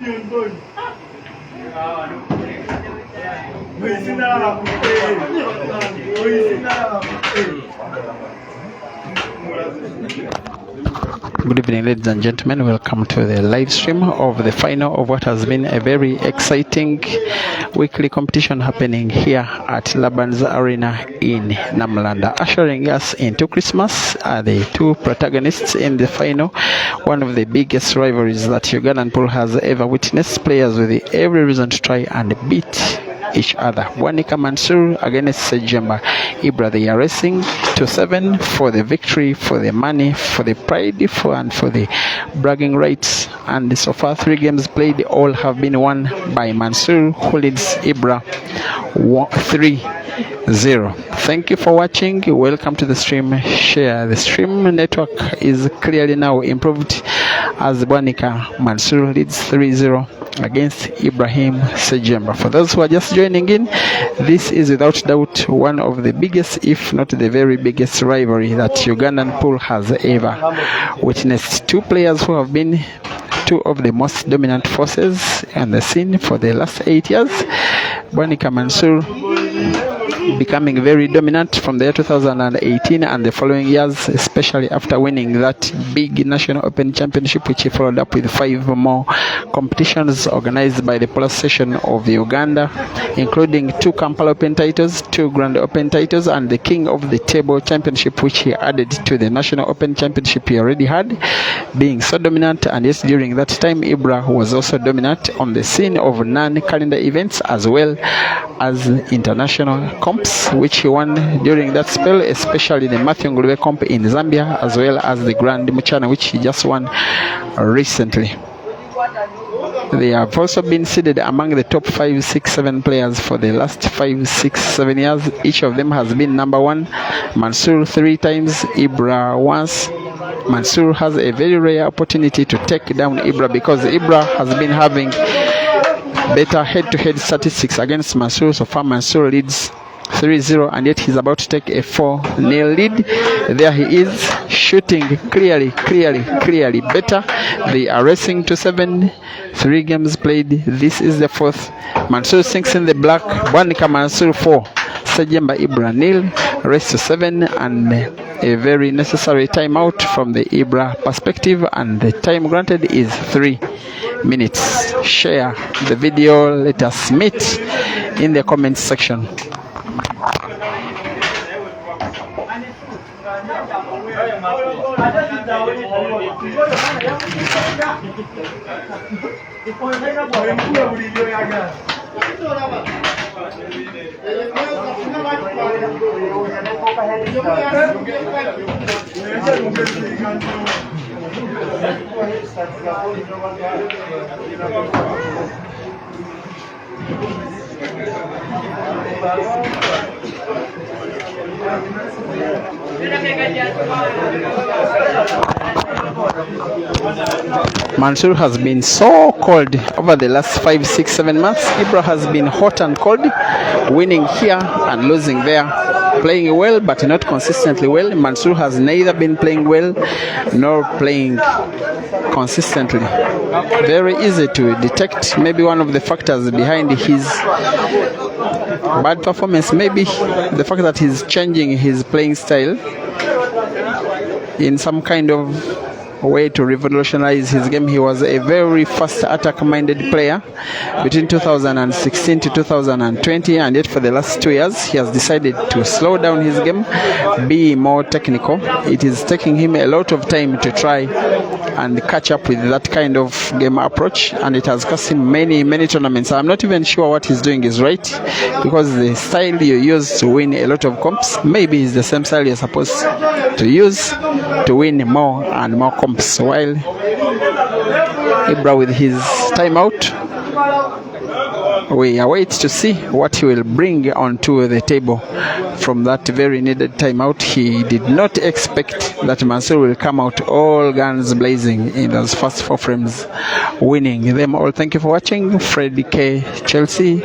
Good evening, ladies and gentlemen. Welcome to the live stream of the final of what has been a very exciting weekly competition happening here at LABAN'S Arena in Namlanda. Ushering us into Christmas are the two protagonists in the final, one of the biggest rivalries that Ugandan pool has ever witnessed. Players with every reason to try and beat each other. Bwanika Mansur against Sejemba Ibra. They are racing to 7 for the victory, for the money, for the pride, and for the bragging rights. And so far 3 games played, all have been won by Mansur, who leads Ibra 3-0. Thank you for watching. Welcome to the stream. Share. The stream network is clearly now improved as Bwanika Mansur leads 3-0 against Ibrahim Sejemba. For those who are just joining in, this is without doubt one of the biggest, if not the very biggest rivalry that Ugandan pool has ever witnessed. 2 players who have been 2 of the most dominant forces on the scene for the last 8 years. Bwanika Mansur becoming very dominant from the year 2018 and the following years, especially after winning that big National Open Championship, which he followed up with 5 more competitions organized by the Police Session of Uganda, including 2 Kampala Open titles, 2 Grand Open titles, and the King of the Table Championship, which he added to the National Open Championship he already had, being so dominant. And yes, during that time, Ibra was also dominant on the scene of non-calendar events as well as international comps, which he won during that spell, especially the Matthew Ngulube comp in Zambia, as well as the Grand Muchana, which he just won recently. They have also been seeded among the top 5, 6, 7 players for the last 5, 6, 7 years. Each of them has been number 1. Mansur 3 times, Ibra once. Mansur has a very rare opportunity to take down Ibra because Ibra has been having better head-to-head statistics against Mansur. So far Mansur leads 3-0, and yet he's about to take a 4-0 lead. There he is, shooting clearly better. They are racing to 7, 3 games played. This is the 4th. Mansur sinks in the black. Bwanika Mansur 4, Sejemba Ibra 0. Race to 7, and a very necessary timeout from the Ibra perspective, and the time granted is 3 minutes. Share the video. Let us meet in the comments section. Mansur has been so cold over the last 5, 6, 7 months. Ibra has been hot and cold, winning here and losing there, playing well but not consistently well. Mansur has neither been playing well nor playing consistently. Very easy to detect. Maybe one of the factors behind his bad performance, maybe the fact that he's changing his playing style in some kind of way to revolutionize his game. He was a very fast attack-minded player between 2016 to 2020, and yet for the last 2 years he has decided to slow down his game, be more technical. It is taking him a lot of time to try and catch up with that kind of game approach, and it has cost him many tournaments. I'm not even sure what he's doing is right, because the style you use to win a lot of comps maybe is the same style you're supposed to use to win more and more comps. While Ibra with his timeout, we await to see what he will bring onto the table from that very needed timeout. He did not expect that Mansur will come out all guns blazing in those first 4 frames, winning them all. Thank you for watching. Freddy K, Chelsea.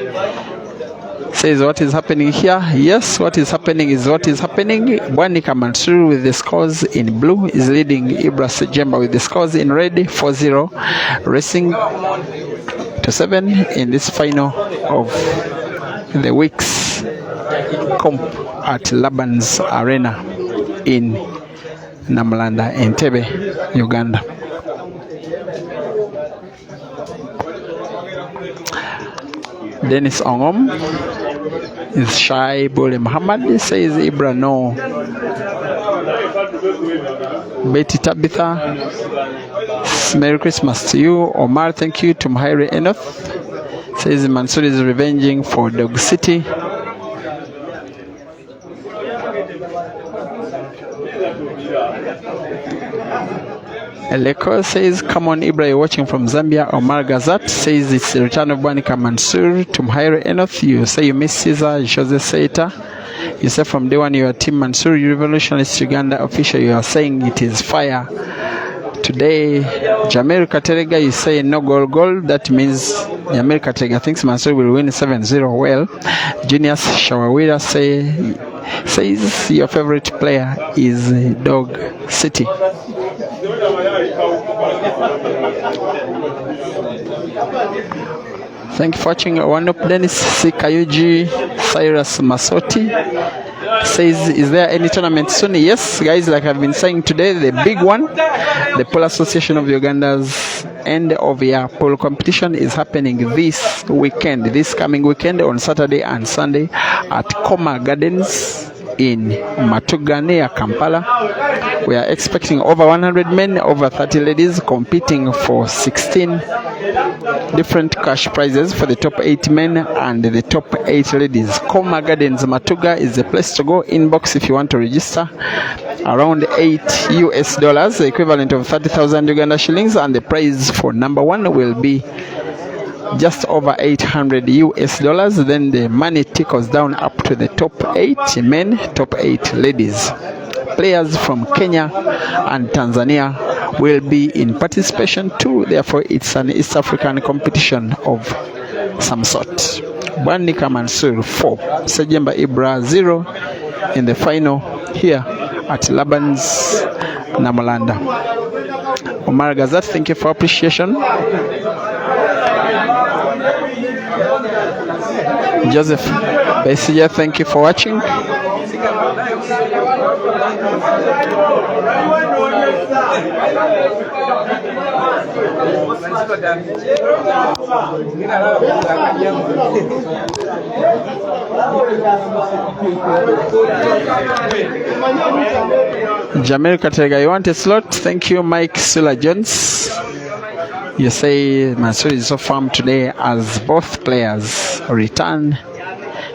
says what is happening here. Yes, what is happening is what is happening. Bwanika Mansur with the scores in blue is leading Ibra Sejemba with the scores in red 4-0, racing to 7 in this final of the week's comp at LABAN'S Arena in Namlanda, Entebbe, Uganda. Dennis Ongom is shy. Bole Muhammad says Ibra no. Betty Tabitha, Merry Christmas to you. Omar, thank you. To Mahiri Enoth says Mansur is revenging for Dog City. Eleko says, come on Ibra, you're watching from Zambia. Omar Gazat says it's the return of Bwanika Mansur. To Mahiri Enoth, you say you miss Caesar. Jose Seita, you say from day one you are Team Mansur. You Revolutionist Uganda official, you are saying it is fire. Today, Jamil Katerega is saying no goal. That means Jamil Katerega thinks Mansur will win 7-0. Well, Genius Shawawira says your favorite player is Dog City. Thank you for watching. One up Dennis Sikayuji Cyrus Masoti says, is there any tournament soon? Yes, guys, like I've been saying today, the big one, the Pole Association of Uganda's end of year pole competition is happening this weekend, this coming weekend on Saturday and Sunday at Koma Gardens in Matugane, Kampala. We are expecting over 100 men, over 30 ladies competing for 16 different cash prizes for the top 8 men and the top 8 ladies. Koma Gardens Matuga is the place to go. Inbox if you want to register. Around $8, the equivalent of 30,000 Uganda shillings, and the prize for number 1 will be just over $800. Then the money tickles down up to the top 8 men, top 8 ladies. Players from Kenya and Tanzania will be in participation too. Therefore, it's an East African competition of some sort. Bwanika Mansur 4, Sejemba Ibra 0 in the final here at LABAN'S Namolanda. Omar Gazat, thank you for appreciation. Joseph Besija, thank you for watching. Jamil Katega, you want a slot? Thank you, Mike Sula Jones. You say Mansur is so firm today as both players return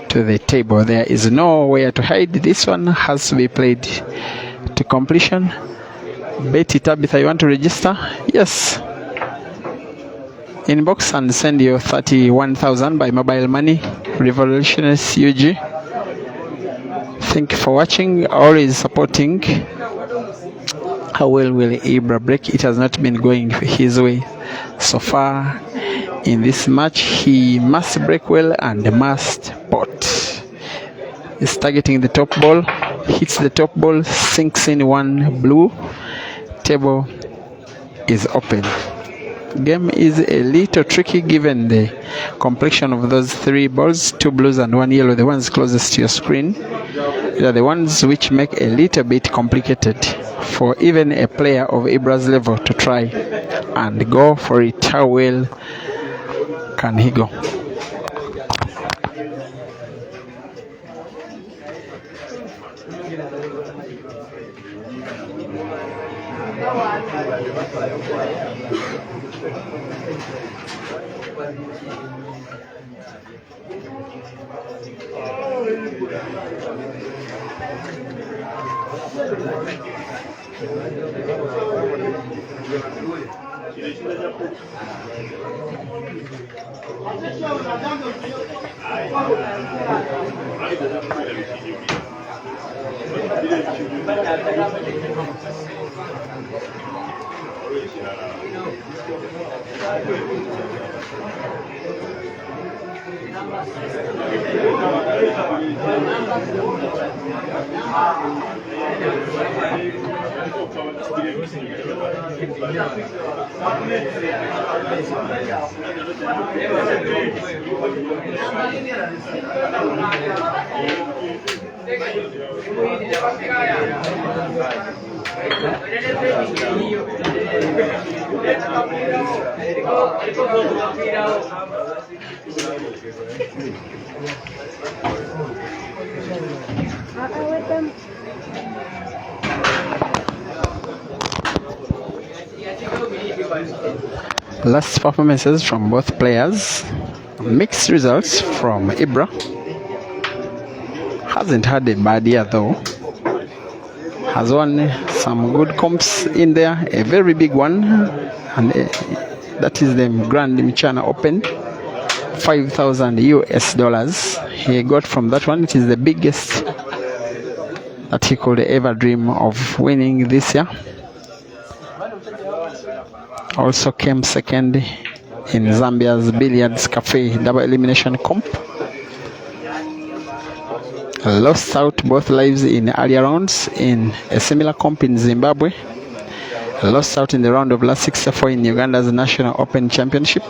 to the table. There is nowhere to hide. This one has to be played to completion. Betty Tabitha, you want to register? Yes. Inbox and send your 31,000 by mobile money. Revolutionist UG. Thank you for watching. Always supporting. How well will Ibra break? It has not been going his way so far in this match. He must break well and must pot. He's targeting the top ball, hits the top ball, sinks in one blue. Table is open. Game is a little tricky given the complexion of those 3 balls, 2 blues and 1 yellow, the ones closest to your screen. They are the ones which make a little bit complicated for even a player of Ibra's level to try and go for it. How well can he go? Last performances from both players. Mixed results from Ibra. Hasn't had a bad year though. Has won some good comps in there. A very big one. And that is the Grand Michana Open. 5,000 US dollars he got from that one. It is the biggest that he could ever dream of winning this year. Also came second in Zambia's Billiards Cafe double elimination comp. Lost out both lives in earlier rounds in a similar comp in Zimbabwe. Lost out in the round of last 64 in Uganda's National Open Championship.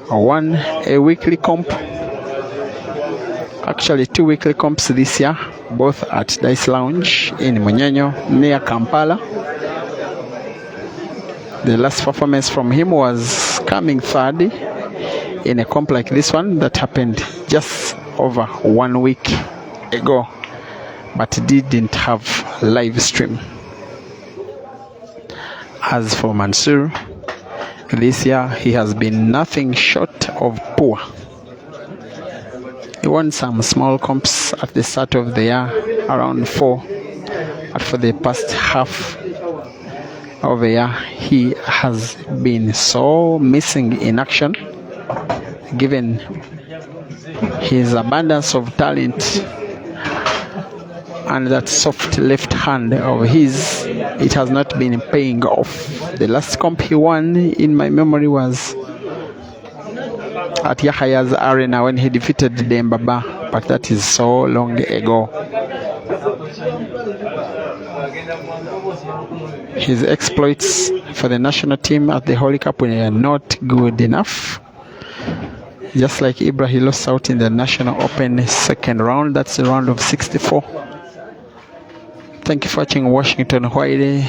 Won a weekly comp. Actually 2 weekly comps this year, both at Dice Lounge in Munyenyo near Kampala. The last performance from him was coming third in a comp like this one that happened just over 1 week ago, but didn't have live stream. As for Mansur, this year he has been nothing short of poor. He won some small comps at the start of the year, around 4, but for the past half of the year he has been so missing in action, given his abundance of talent and that soft left hand of his. It has not been paying off. The last comp he won in my memory was at Yahaya's arena when he defeated Dembaba, but that is so long ago. His exploits for the national team at the Holy Cup were not good enough. Just like Ibra, he lost out in the National Open second round. That's the round of 64. Thank you for watching Washington White.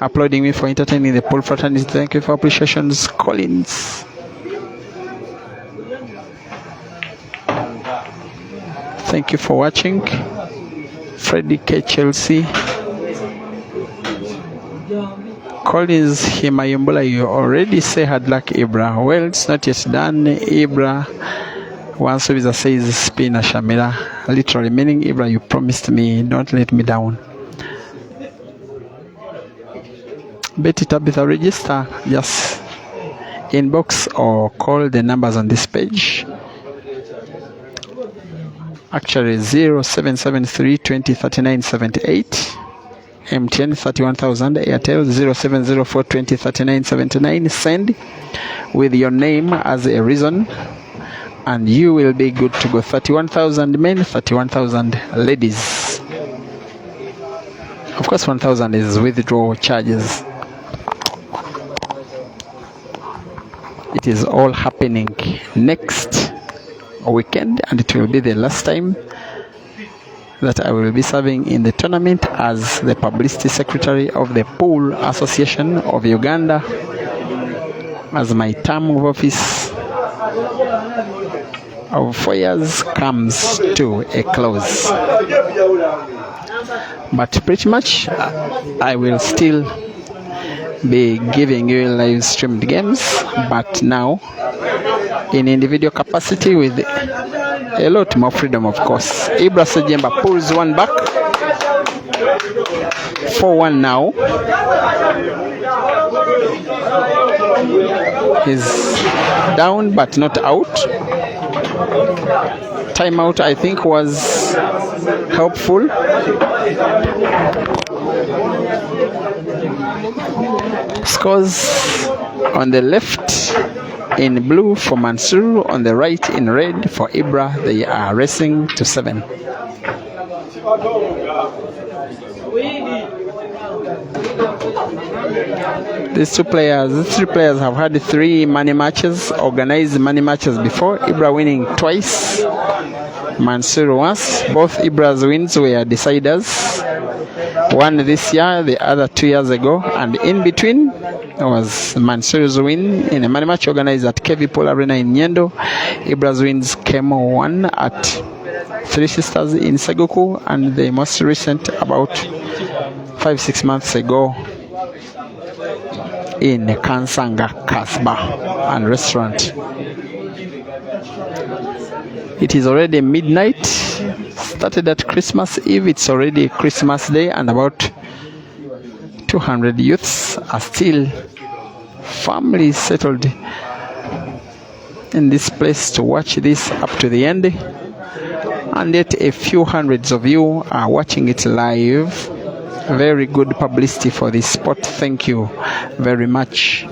Applauding me for entertaining the pool fraternity. Thank you for appreciations, Collins. Thank you for watching. Freddie K. Chelsea. Collins Himayumbula, you already say hard luck, Ibra. Well, it's not yet done. Ibra, once Visa says Spina Shamira, literally meaning Ibra, you promised me, don't let me down. Betty Tabitha, register, just inbox or call the numbers on this page. Actually 0773 20 39 78, MTN 31,000, Airtel 0704 20 39 79. Send with your name as a reason and you will be good to go. 31,000 men, 31,000 ladies. Of course 1,000 is withdrawal charges. It is all happening next weekend, and it will be the last time that I will be serving in the tournament as the publicity secretary of the Pool Association of Uganda, as my term of office of 4 years comes to a close. But pretty much I will still be giving you live streamed games, but now in individual capacity with a lot more freedom, of course. Ibra Sejemba pulls one back. 4-1 now. He's down but not out. Timeout, I think, was helpful. Scores on the left in blue for Mansur, on the right in red for Ibra. They are racing to 7. These three players have had 3 money matches, organized money matches before. Ibra winning twice, Mansur once. Both Ibra's wins were deciders. One this year, the other 2 years ago, and in between was Mansur's win in a money match organized at KV Pool Arena in Nyendo. Ibra's wins came one at Three Sisters in Seguku, and the most recent about 5-6 months ago in Kansanga Kasbah and restaurant. It is already midnight. Started at Christmas Eve. It's already Christmas Day, and about 200 youths are still firmly settled in this place to watch this up to the end. And yet a few hundreds of you are watching it live. Very good publicity for this sport. Thank you very much.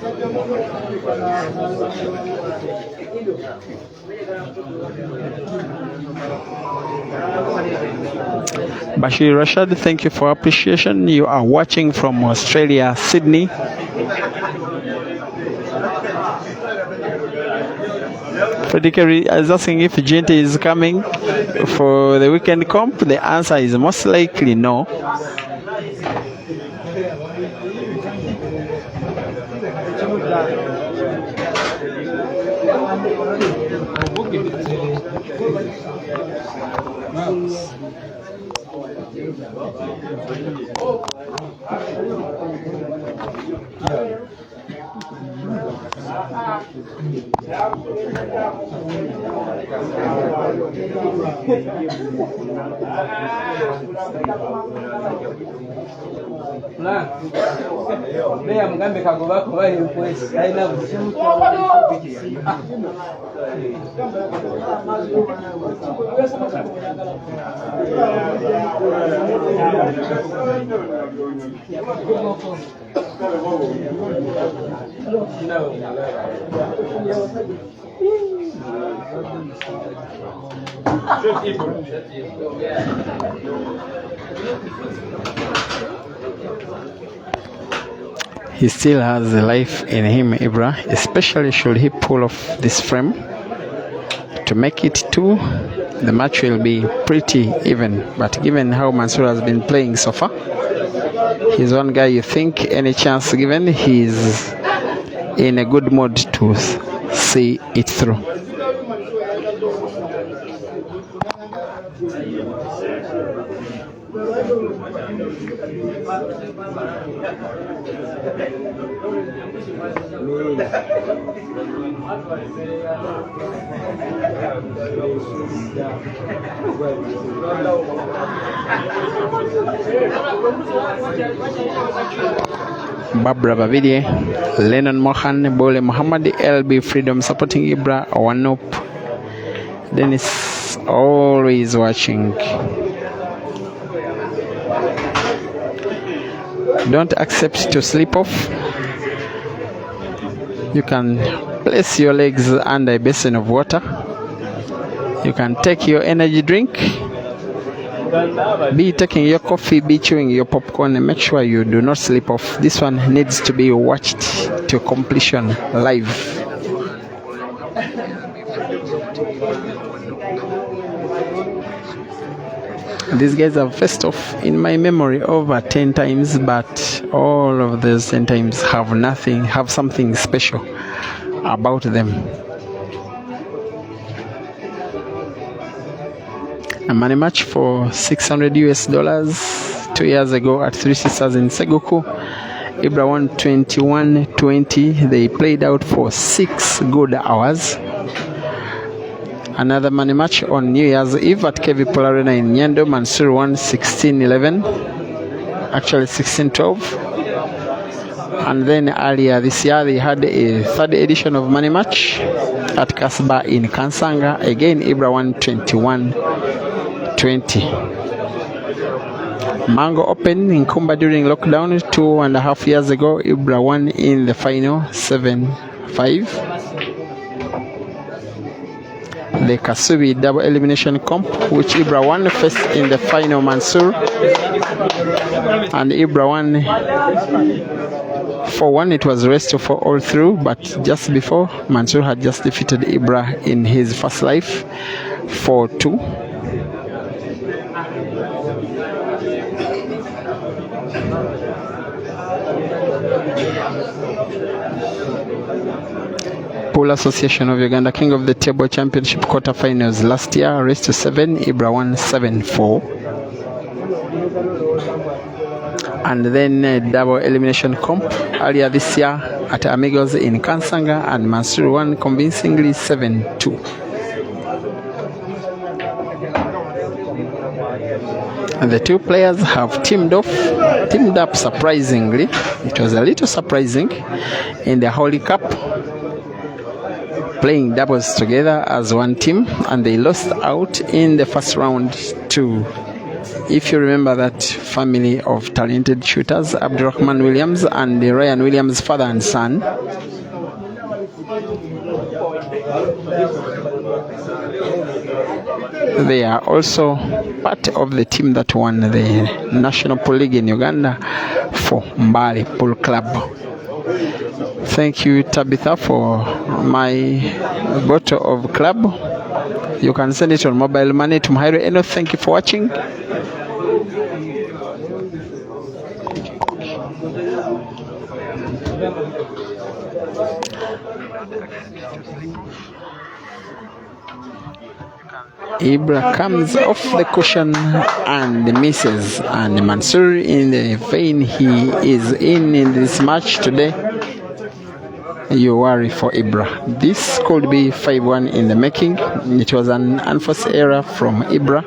Bashir Rashad, thank you for appreciation. You are watching from Australia, Sydney. Freddie Kerry is asking if Gente is coming for the weekend comp. The answer is most likely no. He still has the life in him, Ibra, especially should he pull off this frame to make it 2. The match will be pretty even, but given how Mansur has been playing so far, he's one guy you think any chance given, he's in a good mood to see it through. Barbara Babidi, Lennon Mohan, Bole Muhammad, LB Freedom supporting Ibra, Wanup. Dennis always watching. Don't accept to sleep off. You can place your legs under a basin of water. You can take your energy drink. Be taking your coffee, be chewing your popcorn, and make sure you do not sleep off. This one needs to be watched to completion live. These guys have faced off in my memory over 10 times, but all of those 10 times have something special about them. A money match for $600 US 2 years ago at Three Sisters in Seguku. Ibra won 21-20. They played out for 6 good hours. Another money match on New Year's Eve at KV Pool Arena in Nyendo. Mansur won 16-11, actually 16-12. And then earlier this year they had a 3rd edition of money match at Kasbah in Kansanga. Again, Ibra won 21-20. Mango Open in Kumba during lockdown 2.5 years ago. Ibra won in the final 7-5. the Kasubi double elimination comp, which Ibra won first in the final Mansur, and Ibra won 4-1. It was rest for all through, but just before, Mansur had just defeated Ibra in his first life 4-2. Pool Association of Uganda, King of the Table Championship quarterfinals last year, race to 7, Ibra won 7-4. And then double elimination comp earlier this year at Amigos in Kansanga, and Mansur won convincingly 7-2. And the two players have teamed up surprisingly. It was a little surprising in the Holy Cup, playing doubles together as one team, and they lost out in the first round to, if you remember, that family of talented shooters, Abdurrahman Williams and Ryan Williams, father and son. They are also part of the team that won the National Pool League in Uganda for Mbale Pool Club. Thank you, Tabitha, for my bottle of club. You can send it on mobile money to Mhairo Eno. Thank you for watching. Ibra comes off the cushion and misses, and Mansur, in the vein he is in this match today, you worry for Ibra. This could be 5-1 in the making. It was an unforced error from Ibra.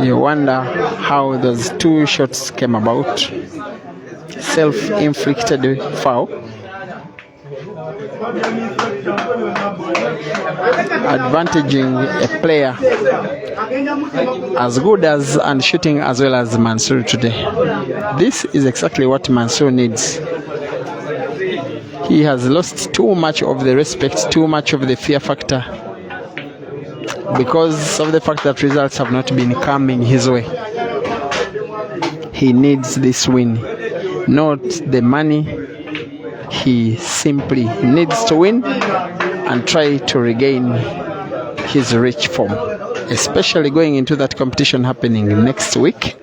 You wonder how those two shots came about. Self-inflicted foul. Advantaging a player as good as and shooting as well as Mansur today. This is exactly what Mansur needs. He has lost too much of the respect, too much of the fear factor, because of the fact that results have not been coming his way. He needs this win, not the money. He simply needs to win and try to regain his rich form, especially going into that competition happening next week.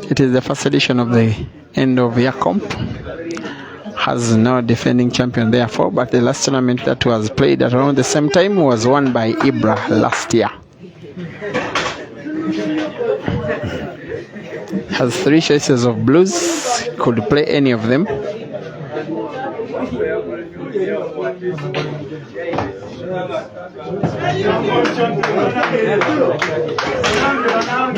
It is the first edition of the end of year comp. Has no defending champion therefore, but the last tournament that was played at around the same time was won by Ibra last year. Has 3 choices of blues, could play any of them.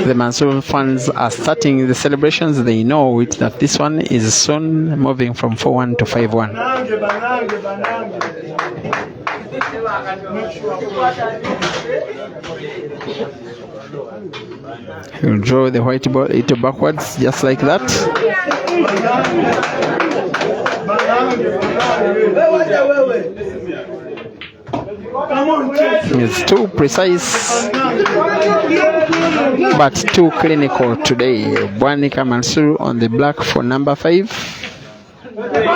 The Mansur fans are starting the celebrations. They know it that this one is soon moving from 4-1 to 5-1. He'll draw the white ball into backwards just like that. It's too precise but too clinical today. Bwanika Mansur on the black for number 5.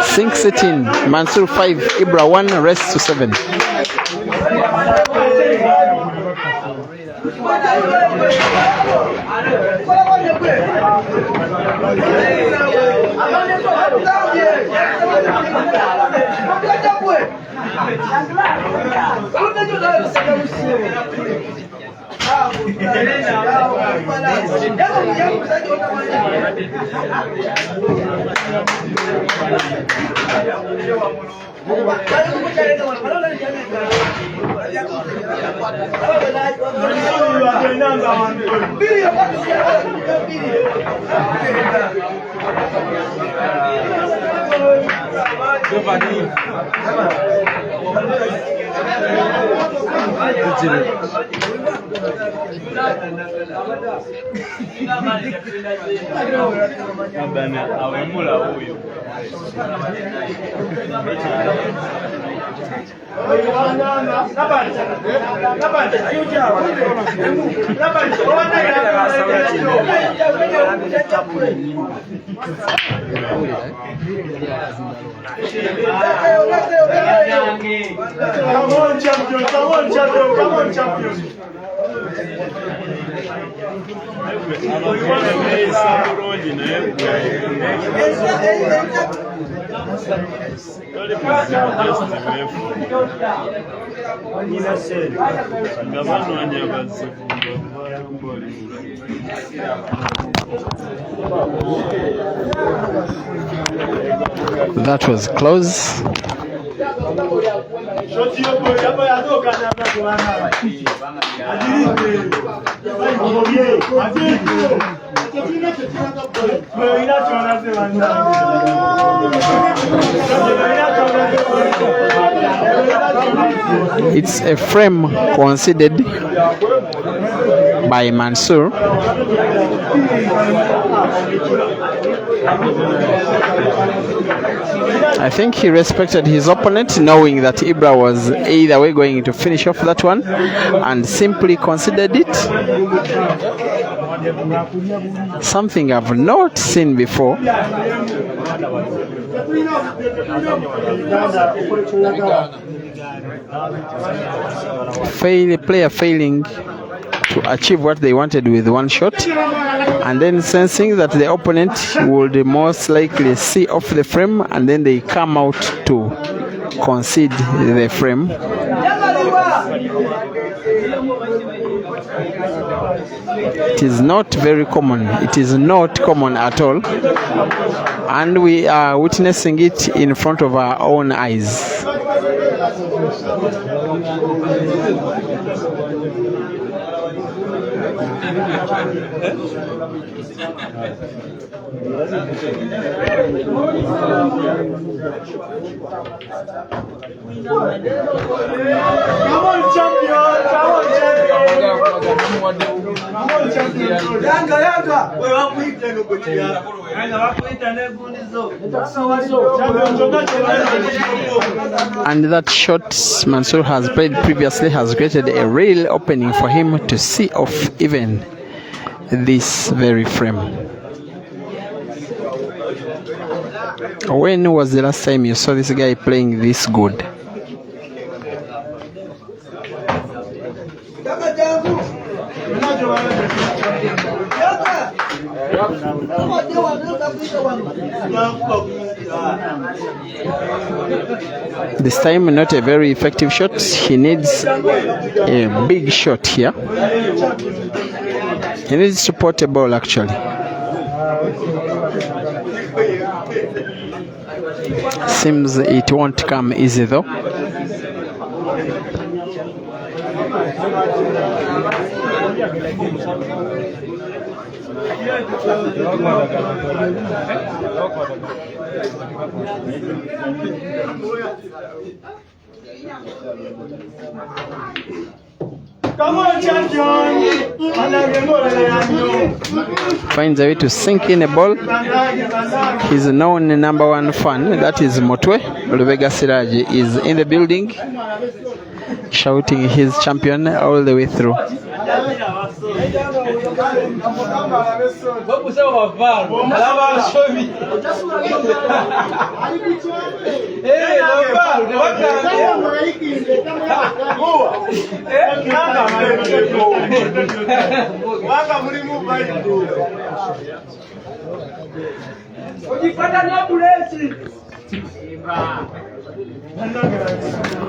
Sinks it in. Mansur 5, Ibra 1, rest to 7. That was close. It's a frame conceded by Mansur. I think he respected his opponent, knowing that Ibra was either way going to finish off that one, and simply considered it. Something I've not seen before. Player failing to achieve what they wanted with one shot, and then sensing that the opponent would most likely see off the frame, and then they come out to concede the frame. It is not very common. It is not common at all, and we are witnessing it in front of our own eyes. Come on, champion! Come on, champion! And that shot Mansoor has played previously has created a real opening for him to see off even this very frame. When was the last time you saw this guy playing this good? This time not a very effective shot. He needs a big shot here. He needs to pot a ball actually. Seems it won't come easy though. Come on, champion! Finds a way to sink in a ball. His known number one fan, that is Motwe Lubega Siraji, is in the building, shouting his champion all the way through.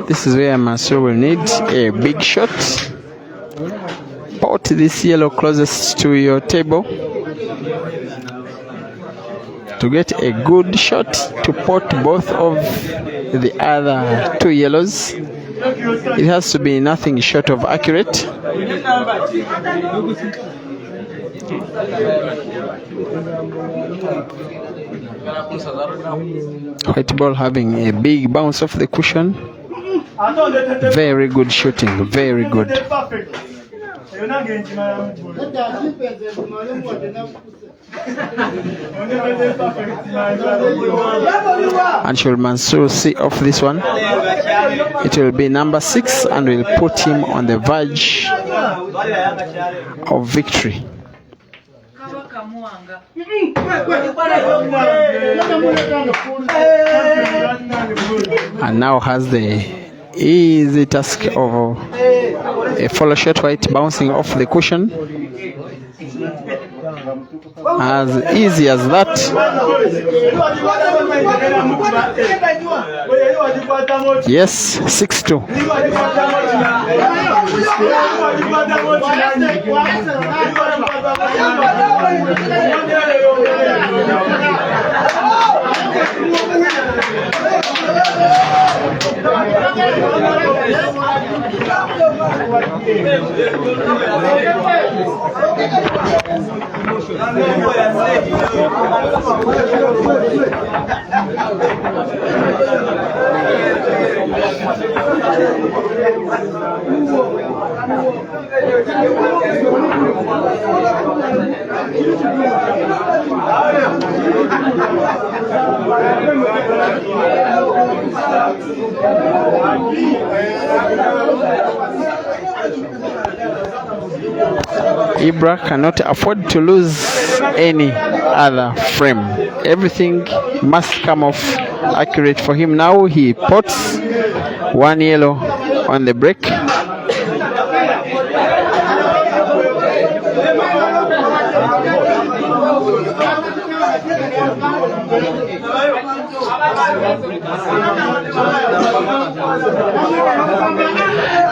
This is where Mansur will need a big shot. Pot this yellow closest to your table to get a good shot to pot both of the other two yellows. It has to be nothing short of accurate. White ball having a big bounce off the cushion. Very good shooting, very good. And should Mansur see off this one, it will be number 6 and will put him on the verge of victory. And now has the easy task of a follow shot white bouncing off the cushion. As easy as that. Yes, 6-2. Ibra cannot afford to lose any other frame. Everything must come off accurate for him. Now he pots 1 yellow on the break.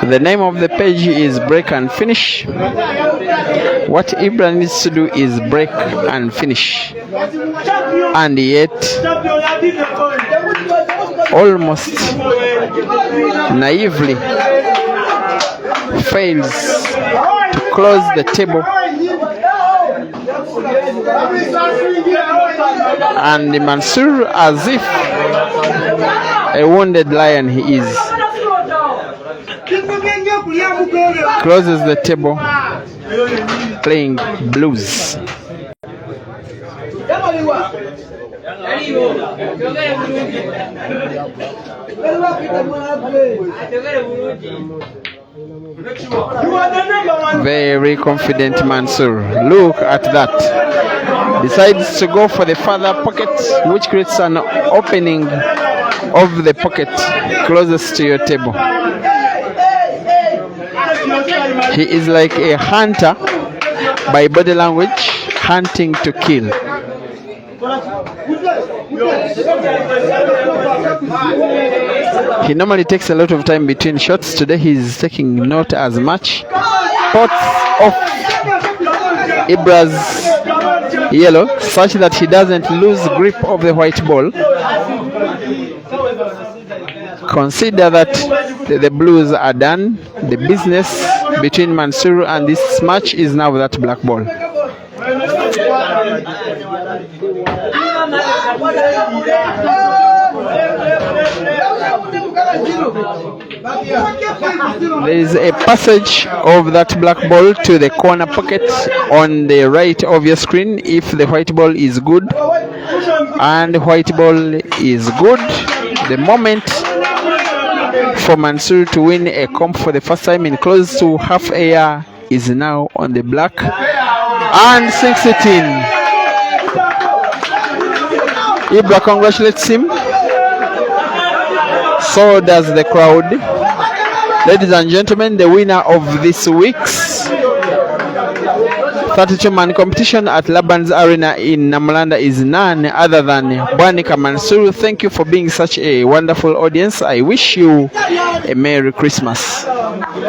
The name of the page is break and finish. What Ibra needs to do is break and finish, and yet almost naively fails to close the table. And Mansur, as if a wounded lion he is, closes the table playing blues. Very confident Mansur. Look at that. Decides to go for the further pocket, which creates an opening of the pocket closest to your table. He is like a hunter by body language, hunting to kill. He normally takes a lot of time between shots. Today he's taking not as much. Pots off Ibra's yellow such that he doesn't lose grip of the white ball. Consider that the blues are done. The business between Mansur and this match is now that black ball. There is a passage of that black ball to the corner pocket on the right of your screen if the white ball is good, and white ball is good. The moment for Mansur to win a comp for the first time in close to half a year is now on the black and sinks it in. Ibra congratulates him. So does the crowd. Ladies and gentlemen, the winner of this week's 32-man competition at LABAN'S Arena in Namlanda is none other than Bwanika Mansur. Thank you for being such a wonderful audience. I wish you a Merry Christmas.